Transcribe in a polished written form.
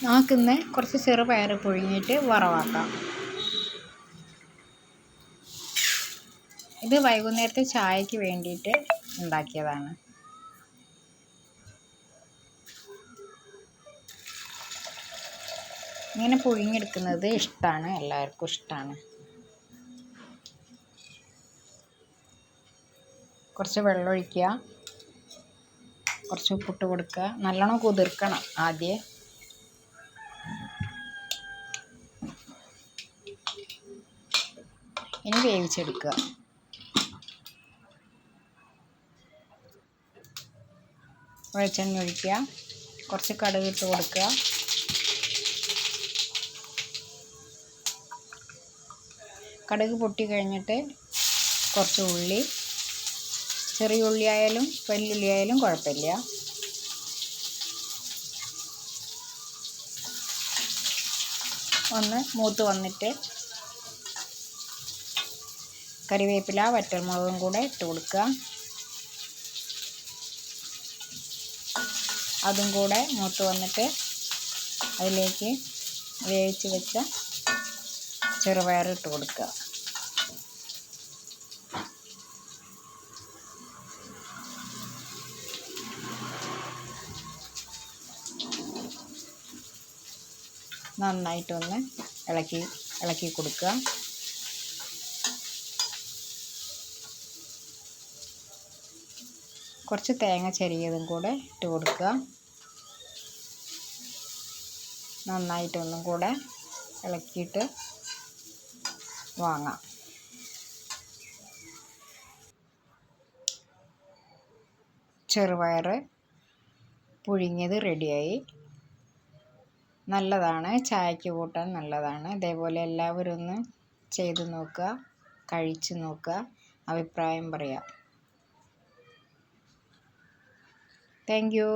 നമുക്കിന്ന് കുറച്ച് ചെറുപയർ പുഴുങ്ങിയിട്ട് വറവാക്കാം. ഇത് വൈകുന്നേരത്തെ ചായക്ക് വേണ്ടിയിട്ട് ഉണ്ടാക്കിയതാണ്. ഇങ്ങനെ പുഴുങ്ങിയെടുക്കുന്നത് ഇഷ്ടമാണ്, എല്ലാവർക്കും ഇഷ്ടമാണ്. കുറച്ച് വെള്ളം ഒഴിക്കുക, കുറച്ച് ഉപ്പിട്ട് കൊടുക്കുക. നല്ലോണം കുതിർക്കണം ആദ്യം. ഇനി വേവിച്ചെടുക്കുക. വെളിച്ചെണ്ണ ഒഴിക്കുക, കുറച്ച് കടുക് ഇട്ട് കൊടുക്കുക. കടുക് പൊട്ടി കഴിഞ്ഞിട്ട് കുറച്ച് ഉള്ളി, ചെറിയ ഉള്ളി ആയാലും വലിയുള്ളി ആയാലും കുഴപ്പമില്ല. ഒന്ന് മൂത്ത് വന്നിട്ട് കറിവേപ്പില വറ്റൽമുളകും കൂടെ ഇട്ട് കൊടുക്കുക. അതും കൂടെ മൂത്ത് വന്നിട്ട് അതിലേക്ക് വേവിച്ച് വെച്ച ചെറുപയർ ഇട്ട് കൊടുക്കുക. നന്നായിട്ടൊന്ന് ഇളക്കി കൊടുക്കുക. കുറച്ച് തേങ്ങ ചെറിയതും കൂടെ ഇട്ട് കൊടുക്കുക. നന്നായിട്ടൊന്നും കൂടെ ഇളക്കിയിട്ട് വാങ്ങാം. ചെറുപയർ പുഴുങ്ങിയത് റെഡിയായി. നല്ലതാണ്, ചായക്ക് കൂട്ടാൻ നല്ലതാണ്. ഇതേപോലെ എല്ലാവരും ഒന്ന് ചെയ്ത് നോക്കുക, കഴിച്ച് നോക്കുക, അഭിപ്രായം പറയാം. Thank you.